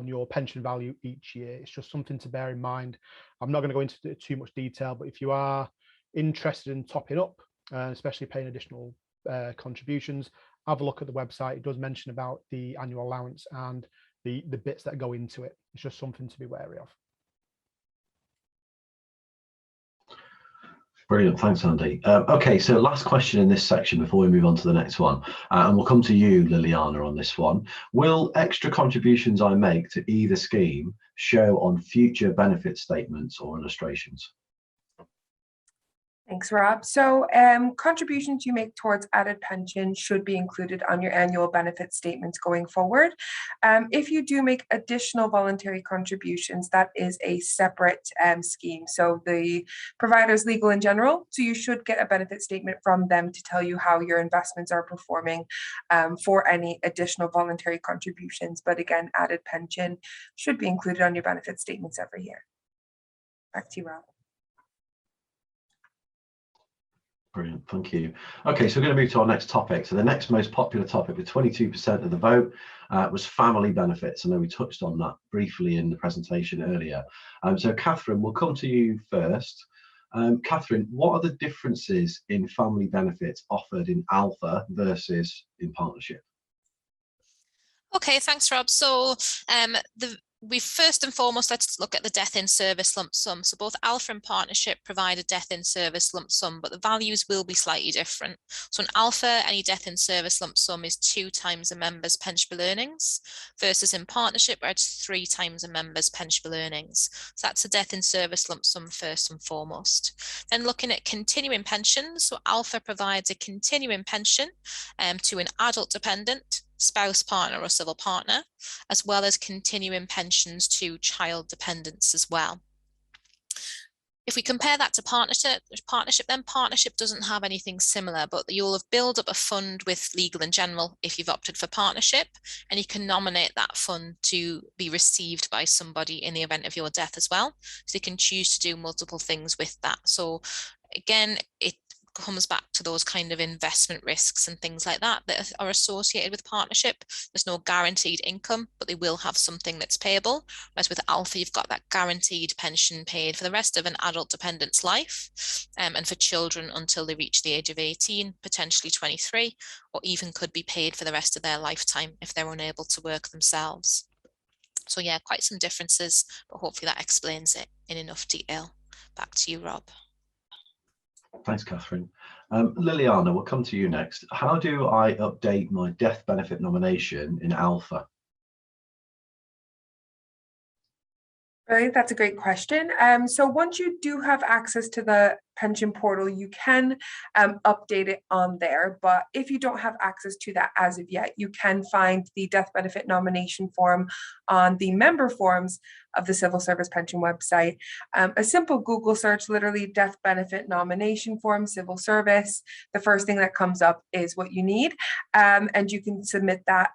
your pension value each year. It's just something to bear in mind. I'm not going to go into too much detail, but if you are interested in topping up, especially paying additional contributions, have a look at the website. It does mention about the annual allowance and the bits that go into it. It's just something to be wary of. Brilliant, thanks, Andy. Okay, so last question in this section before we move on to the next one, and we'll come to you, Liliana, on this one. Will extra contributions I make to either scheme show on future benefit statements or illustrations? Thanks, Rob. So contributions you make towards added pension should be included on your annual benefit statements going forward. If you do make additional voluntary contributions, that is a separate scheme. So the provider's legal in general, so you should get a benefit statement from them to tell you how your investments are performing for any additional voluntary contributions. But again, added pension should be included on your benefit statements every year. Back to you, Rob. Brilliant, thank you. Okay, so we're going to move to our next topic. So the next most popular topic with 22% of the vote was family benefits. I know we touched on that briefly in the presentation earlier. So Catherine, we'll come to you first. Catherine, what are the differences in family benefits offered in Alpha versus in partnership? Okay, thanks, Rob. So we first and foremost, let's look at the death in service lump sum. So both Alpha and Partnership provide a death in service lump sum, but the values will be slightly different. So in Alpha, any death in service lump sum is 2 times a member's pensionable earnings, versus in Partnership, where it's 3 times a member's pensionable earnings. So that's a death in service lump sum first and foremost. Then looking at continuing pensions, so Alpha provides a continuing pension to an adult dependent, spouse, partner, or civil partner, as well as continuing pensions to child dependents as well. If we compare that to partnership, then partnership doesn't have anything similar, but you'll have built up a fund with legal in general if you've opted for partnership, and you can nominate that fund to be received by somebody in the event of your death as well. So you can choose to do multiple things with that. So again, it comes back to those kind of investment risks and things like that that are associated with partnership. There's no guaranteed income, but they will have something that's payable. Whereas with Alpha, you've got that guaranteed pension paid for the rest of an adult dependent's life, and for children until they reach the age of 18, potentially 23, or even could be paid for the rest of their lifetime if they're unable to work themselves. So yeah, quite some differences, but hopefully that explains it in enough detail. Back to you, Rob. Thanks, Catherine. Liliana, we'll come to you next. How do I update my death benefit nomination in Alpha? Right, that's a great question. So once you do have access to the pension portal, you can update it on there. But if you don't have access to that as of yet, you can find the death benefit nomination form on the member forms of the Civil Service Pension website. A simple Google search, literally death benefit nomination form, civil service. The first thing that comes up is what you need. And you can submit that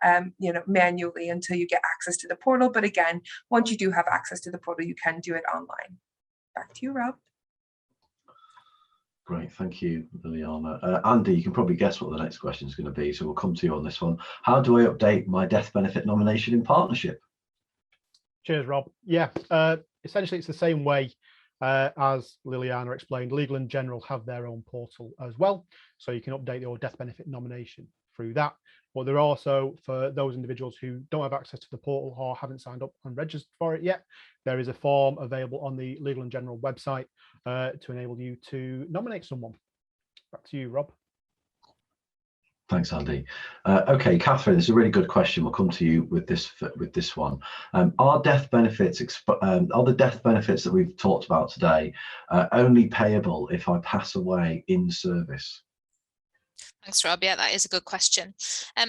manually until you get access to the portal. But again, once you do have access to the portal, you can do it online. Back to you, Rob. Great, thank you, Liliana. Andy, you can probably guess what the next question is going to be, so we'll come to you on this one. How do I update my death benefit nomination in partnership? Cheers, Rob. Yeah, essentially it's the same way as Liliana explained. Legal in General have their own portal as well, so you can update your death benefit nomination through that. But they're also, for those individuals who don't have access to the portal or haven't signed up and registered for it yet, there is a form available on the Legal in General website to enable you to nominate someone. Back to you, Rob. Thanks, Andy. Okay, Catherine, this is a really good question. We'll come to you with this one. Are death benefits, are the death benefits that we've talked about today only payable if I pass away in service? Thanks, Rob. Yeah, that is a good question.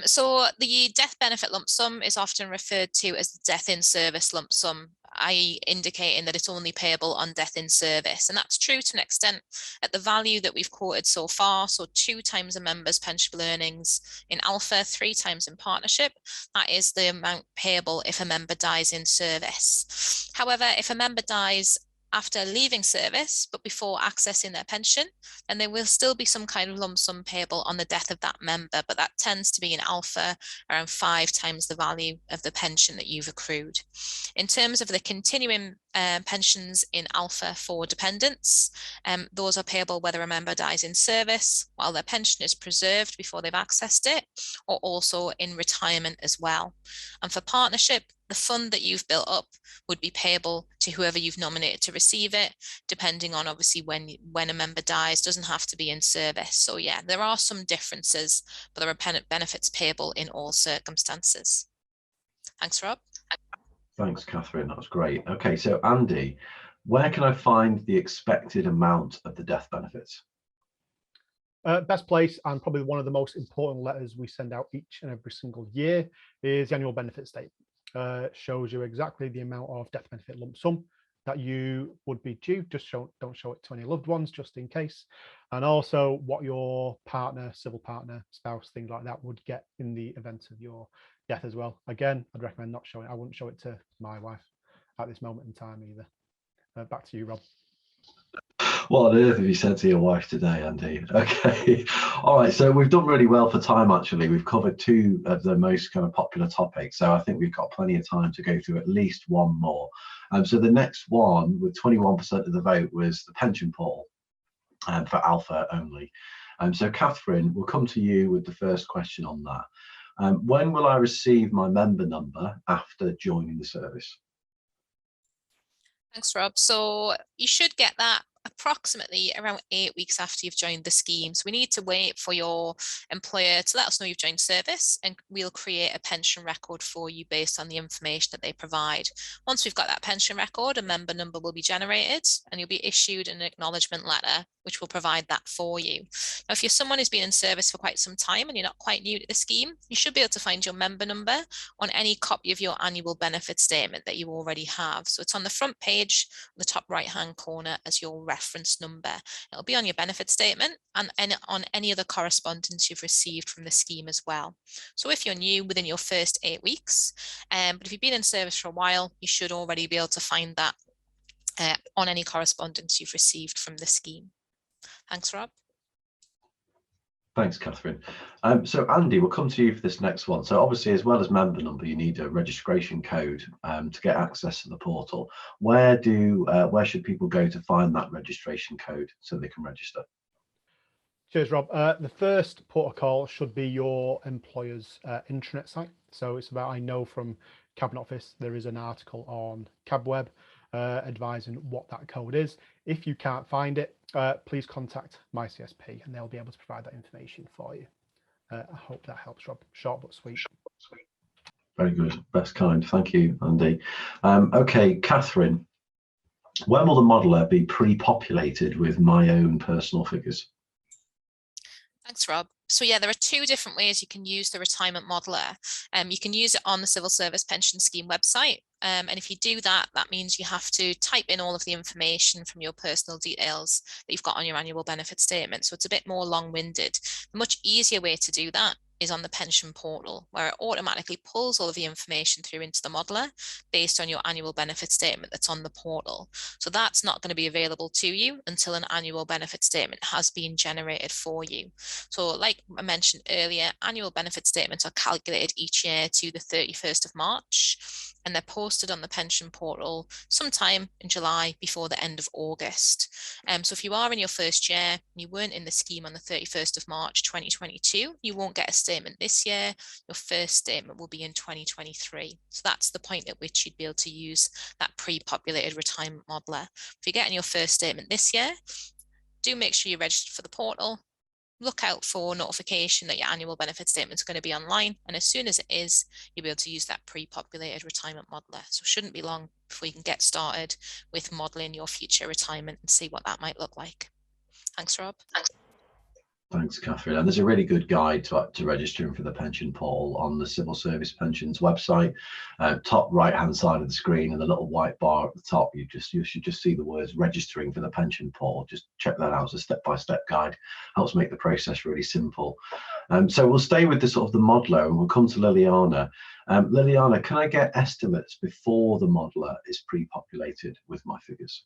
So the death benefit lump sum is often referred to as the death in service lump sum, i.e. indicating that it's only payable on death in service. And that's true to an extent at the value that we've quoted so far. So 2 times a member's pensionable earnings in Alpha, 3 times in partnership. That is the amount payable if a member dies in service. However, if a member dies after leaving service, but before accessing their pension, then there will still be some kind of lump sum payable on the death of that member, but that tends to be in Alpha around 5 times the value of the pension that you've accrued. In terms of the continuing pensions in Alpha for dependents, those are payable whether a member dies in service while their pension is preserved before they've accessed it, or also in retirement as well. And for partnership, the fund that you've built up would be payable to whoever you've nominated to receive it, depending on obviously when a member dies. Doesn't have to be in service. So yeah, there are some differences, but there are benefits payable in all circumstances. Thanks, Rob. Thanks, Catherine. That was great. Okay, so Andy, where can I find the expected amount of the death benefits? Best place, and probably one of the most important letters we send out each and every single year, is the annual benefit statement. Shows you exactly the amount of death benefit lump sum that you would be due. Just don't show it to any loved ones, just in case. And also what your partner, civil partner, spouse, things like that would get in the event of your death as well. Again, I'd recommend not showing it. I wouldn't show it to my wife at this moment in time either. Back to you, Rob. What on earth have you said to your wife today, Andy? Okay. All right. So we've done really well for time, actually. We've covered 2 of the most kind of popular topics. So I think we've got plenty of time to go through at least one more. So the next one with 21% of the vote was the pension portal for Alpha only. So Catherine, we'll come to you with the first question on that. When will I receive my member number after joining the service? Thanks, Rob. So you should get that approximately around 8 weeks after you've joined the scheme. So we need to wait for your employer to let us know you've joined service, and we'll create a pension record for you based on the information that they provide. Once we've got that pension record, a member number will be generated and you'll be issued an acknowledgement letter which will provide that for you. Now, if you're someone who's been in service for quite some time and you're not quite new to the scheme, you should be able to find your member number on any copy of your annual benefit statement that you already have. So it's on the front page, the top right hand corner as your reference number. It'll be on your benefit statement and on any other correspondence you've received from the scheme as well. So if you're new, within your first 8 weeks, but if you've been in service for a while, you should already be able to find that on any correspondence you've received from the scheme. Thanks, Rob. Thanks, Catherine. So Andy, we'll come to you for this next one. So obviously, as well as member number, you need a registration code to get access to the portal. Where should people go to find that registration code so they can register? Cheers, Rob. The first protocol should be your employer's intranet site. So it's about, I know from Cabinet Office, there is an article on CabWeb advising what that code is. If you can't find it, please contact my CSP and they'll be able to provide that information for you. I hope that helps, Rob. Short but sweet. Very good. Best kind. Thank you, Andy. Okay, Catherine, when will the modeler be pre-populated with my own personal figures? Thanks, Rob. So yeah, there are 2 different ways you can use the retirement modeler. You can use it on the Civil Service Pension Scheme website. And if you do that, that means you have to type in all of the information from your personal details that you've got on your annual benefit statement. So it's a bit more long-winded. A much easier way to do that is on the pension portal, where it automatically pulls all of the information through into the modeler based on your annual benefit statement that's on the portal. So that's not going to be available to you until an annual benefit statement has been generated for you. So like I mentioned earlier, annual benefit statements are calculated each year to the 31st of March, and they're posted on the pension portal sometime in July before the end of August. So if you are in your first year and you weren't in the scheme on the 31st of March 2022, you won't get a statement this year. Your first statement will be in 2023. So that's the point at which you'd be able to use that pre-populated retirement modeler. If you're getting your first statement this year, do make sure you're registered for the portal. look out for notification that your annual benefit statement is going to be online. And as soon as it is, you'll be able to use that pre-populated retirement modeler. So it shouldn't be long before you can get started with modeling your future retirement and see what that might look like. Thanks, Rob. Thanks, Catherine. And there's a really good guide to registering for the pension portal on the Civil Service Pensions website. Top right-hand side of the screen, and the little white bar at the top, you should just see the words registering for the pension portal. Just check that out. It's a step-by-step guide. Helps make the process really simple. So we'll stay with the sort of the modeler, and we'll come to Liliana. Liliana, can I get estimates before the modeler is pre-populated with my figures?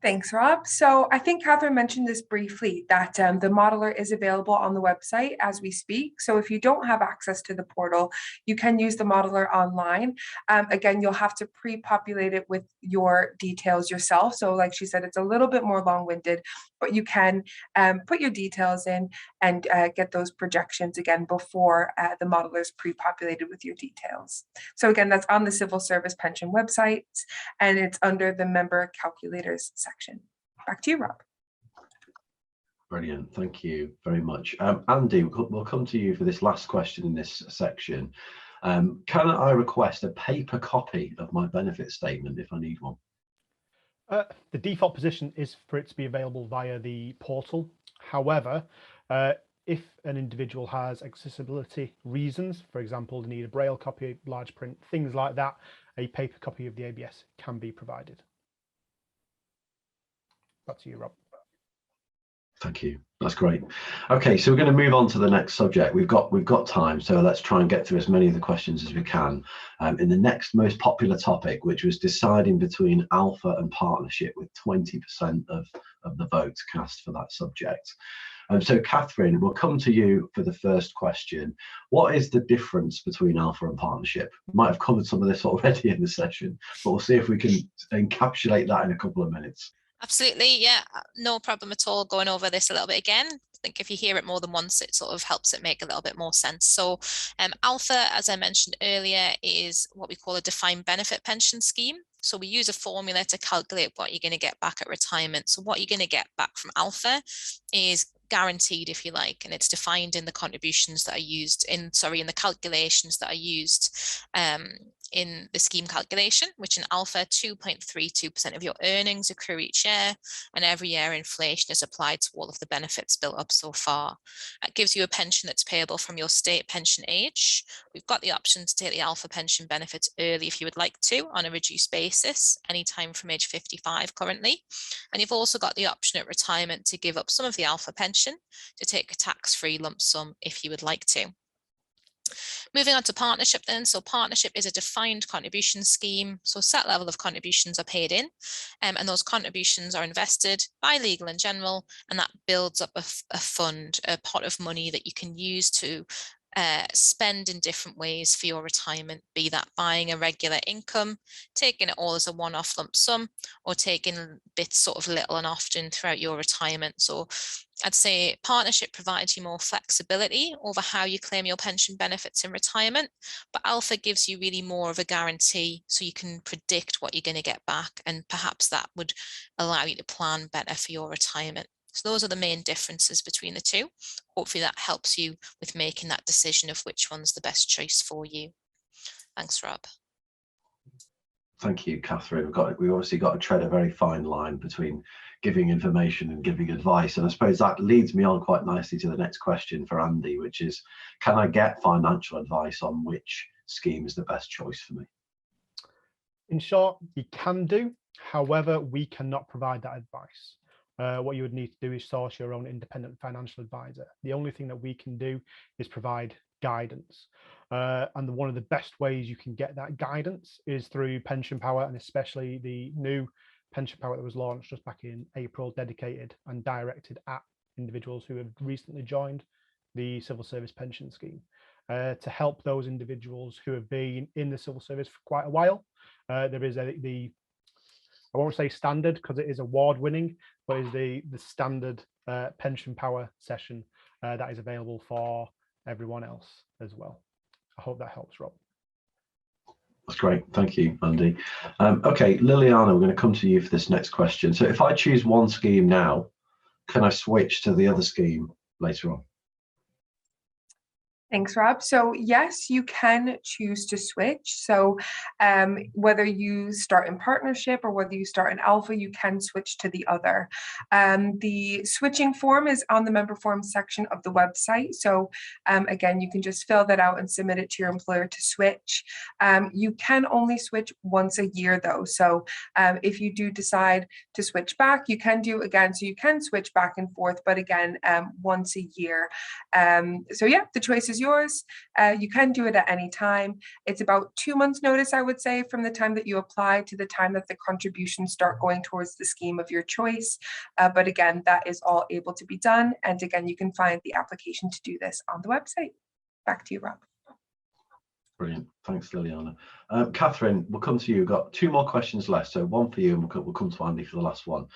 Thanks, Rob. So I think Catherine mentioned this briefly, that the modeler is available on the website as we speak. So if you don't have access to the portal, you can use the modeler online. Again, you'll have to pre-populate it with your details yourself. So like she said, it's a little bit more long-winded, but you can put your details in and get those projections again before the modeler is pre-populated with your details. So again, that's on the Civil Service Pension website, and it's under the member calculators section. Back to you, Rob. Brilliant, thank you very much. Andy, we'll come to you for this last question in this section. Can I request a paper copy of my benefit statement if I need one? The default position is for it to be available via the portal. However, if an individual has accessibility reasons, for example, they need a braille copy, large print, things like that, a paper copy of the ABS can be provided. Back to you, Rob. Thank you. That's great. Okay, so we're going to move on to the next subject. We've got time, so let's try and get through as many of the questions as we can. In the next most popular topic, which was deciding between alpha and partnership, with 20% of the votes cast for that subject. So Catherine, we'll come to you for the first question. What is the difference between alpha and partnership? We might have covered some of this already in the session, but we'll see if we can encapsulate that in a couple of minutes. Absolutely, yeah, no problem at all going over this a little bit again. I think if you hear it more than once, it sort of helps it make a little bit more sense. So alpha, as I mentioned earlier, is what we call a defined benefit pension scheme. So we use a formula to calculate what you're going to get back at retirement. So what you're going to get back from alpha is guaranteed, if you like, and it's defined in the contributions that are used in the calculations that are used in the scheme calculation, which in alpha 2.32% of your earnings accrue each year, and every year inflation is applied to all of the benefits built up so far. That gives you a pension that's payable from your state pension age. We've got the option to take the alpha pension benefits early if you would like to, on a reduced basis, anytime from age 55 currently. And you've also got the option at retirement to give up some of the alpha pension to take a tax-free lump sum if you would like to. Moving on to partnership then. So partnership is a defined contribution scheme. So a set level of contributions are paid in, and those contributions are invested by Legal and General, and that builds up a fund, a pot of money that you can use to spend in different ways for your retirement, be that buying a regular income, taking it all as a one-off lump sum, or taking bits sort of little and often throughout your retirement. So I'd say partnership provides you more flexibility over how you claim your pension benefits in retirement, but alpha gives you really more of a guarantee, so you can predict what you're going to get back, and perhaps that would allow you to plan better for your retirement. So those are the main differences between the two. Hopefully that helps you with making that decision of which one's the best choice for you. Thanks, Rob. Thank you, Catherine. We've obviously got to tread a very fine line between giving information and giving advice. And I suppose that leads me on quite nicely to the next question for Andy, which is, can I get financial advice on which scheme is the best choice for me? In short, you can do. However, we cannot provide that advice. What you would need to do is source your own independent financial advisor. The only thing that we can do is provide guidance. And one of the best ways you can get that guidance is through Pension Power, and especially the new Pension Power that was launched just back in April, dedicated and directed at individuals who have recently joined the Civil Service Pension Scheme, to help those individuals who have been in the civil service for quite a while. There is I won't say standard because it is award-winning, but is the standard Pension Power session that is available for everyone else as well. I hope that helps, Rob. That's great. Thank you, Andy. Okay, Liliana, we're going to come to you for this next question. So if I choose one scheme now, can I switch to the other scheme later on? Thanks, Rob. So yes, you can choose to switch. So whether you start in partnership or whether you start in alpha, you can switch to the other. The switching form is on the member forms section of the website. So again, you can just fill that out and submit it to your employer to switch. You can only switch once a year though. So if you do decide to switch back, you can do again. So you can switch back and forth, but again, once a year. So yeah, the choice is yours. You can do it at any time. It's about 2 months notice, I would say, from the time that you apply to the time that the contributions start going towards the scheme of your choice. But again, that is all able to be done. And again, you can find the application to do this on the website. Back to you, Rob. Brilliant. Thanks, Liliana. Catherine, we'll come to you. We've got 2 more questions left. So one for you, and we'll come to Andy for the last one.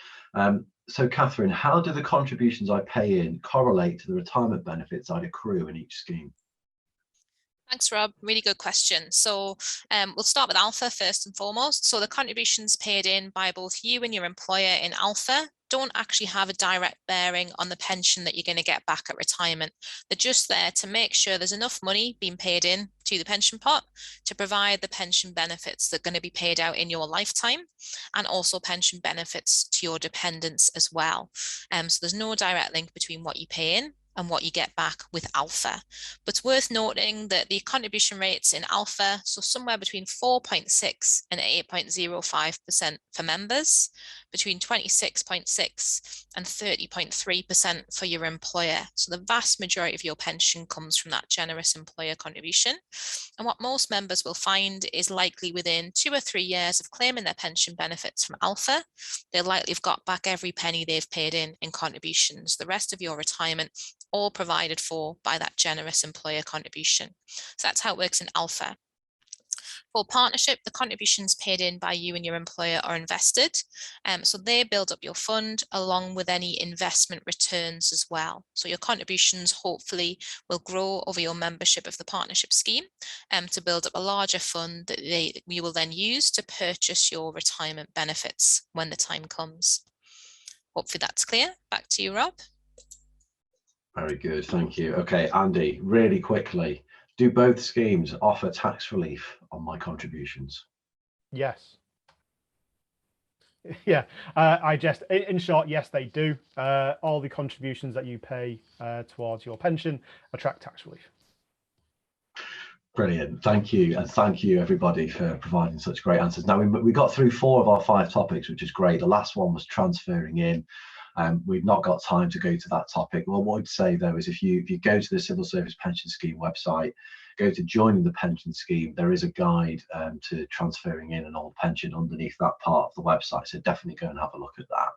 So Catherine, how do the contributions I pay in correlate to the retirement benefits I'd accrue in each scheme? Thanks, Rob. Really good question. So we'll start with Alpha first and foremost. So the contributions paid in by both you and your employer in Alpha don't actually have a direct bearing on the pension that you're going to get back at retirement. They're just there to make sure there's enough money being paid in to the pension pot to provide the pension benefits that are going to be paid out in your lifetime, and also pension benefits to your dependents as well. So there's no direct link between what you pay in and what you get back with Alpha. But it's worth noting that the contribution rates in Alpha, so somewhere between 4.6 and 8.05% for members, between 26.6 and 30.3% for your employer. So the vast majority of your pension comes from that generous employer contribution. And what most members will find is likely within 2 or 3 years of claiming their pension benefits from Alpha, they'll likely have got back every penny they've paid in contributions. The rest of your retirement all provided for by that generous employer contribution. So that's how it works in Alpha. For partnership, the contributions paid in by you and your employer are invested. So they build up your fund along with any investment returns as well. So your contributions hopefully will grow over your membership of the partnership scheme to build up a larger fund that you will then use to purchase your retirement benefits when the time comes. Hopefully that's clear. Back to you, Rob. Very good, thank you. Okay, Andy, really quickly, do both schemes offer tax relief on my contributions? Yes. Yeah, in short, yes, they do. All the contributions that you pay towards your pension attract tax relief. Brilliant, thank you, and thank you everybody for providing such great answers. Now we got through 4 of our 5 topics, which is great. The last one was transferring in. We've not got time to go to that topic. Well, what I'd say though is if you go to the Civil Service Pension Scheme website, go to joining the pension scheme, there is a guide to transferring in an old pension underneath that part of the website. So definitely go and have a look at that.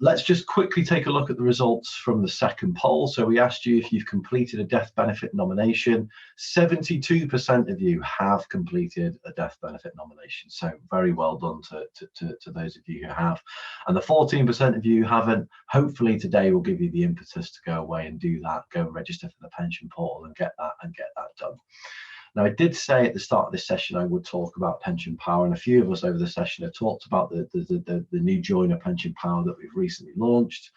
Let's just quickly take a look at the results from the second poll. So we asked you if you've completed a death benefit nomination. 72% of you have completed a death benefit nomination. So very well done to those of you who have. And the 14% of you who haven't, hopefully today will give you the impetus to go away and do that, go and register for the pension portal and get that done. Now, I did say at the start of this session I would talk about Pension Power, and a few of us over the session have talked about the new joiner Pension Power that we've recently launched.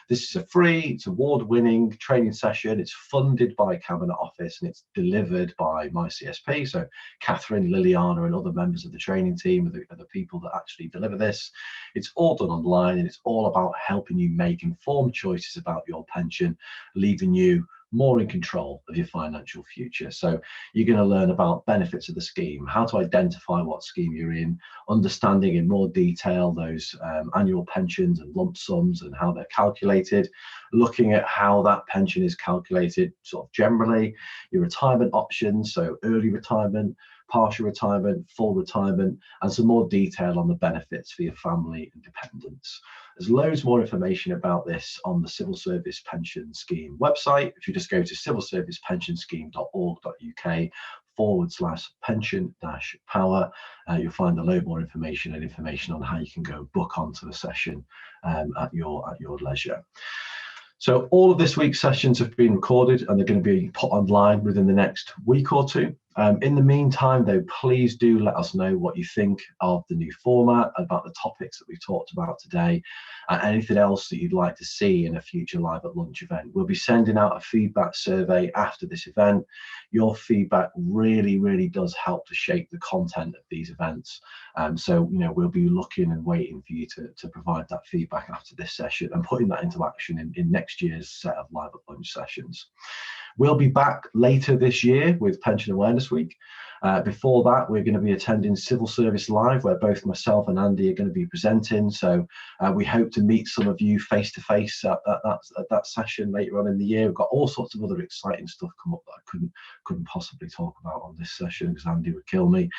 This is a free, it's award-winning training session. It's funded by Cabinet Office and it's delivered by my CSP. So Catherine, Liliana and other members of the training team are the people that actually deliver this. It's all done online and it's all about helping you make informed choices about your pension, leaving you more in control of your financial future. So you're going to learn about benefits of the scheme, how to identify what scheme you're in, understanding in more detail those annual pensions and lump sums and how they're calculated, looking at how that pension is calculated sort of generally, your retirement options, so early retirement, partial retirement, full retirement, and some more detail on the benefits for your family and dependents. There's loads more information about this on the Civil Service Pension Scheme website. If you just go to civilservicepensionscheme.org.uk/pension-power, you'll find a load more information on how you can go book onto the session at your leisure. So all of this week's sessions have been recorded and they're going to be put online within the next week or 2. In the meantime, though, please do let us know what you think of the new format, about the topics that we've talked about today, and anything else that you'd like to see in a future Live at Lunch event. We'll be sending out a feedback survey after this event. Your feedback really, really does help to shape the content of these events. So, you know, we'll be looking and waiting for you to provide that feedback after this session and putting that into action in next year's set of Live at Lunch sessions. We'll be back later this year with Pension Awareness Week. Before that, we're going to be attending Civil Service Live, where both myself and Andy are going to be presenting. So we hope to meet some of you face to face at that session later on in the year. We've got all sorts of other exciting stuff come up that I couldn't possibly talk about on this session because Andy would kill me.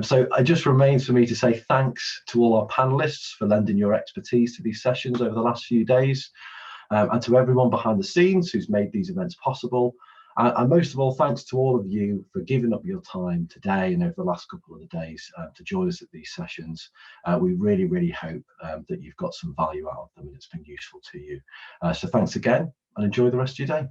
So it just remains for me to say thanks to all our panelists for lending your expertise to these sessions over the last few days. And to everyone behind the scenes who's made these events possible. And most of all, thanks to all of you for giving up your time today and over the last couple of days to join us at these sessions. We really, really hope that you've got some value out of them and it's been useful to you. So thanks again and enjoy the rest of your day.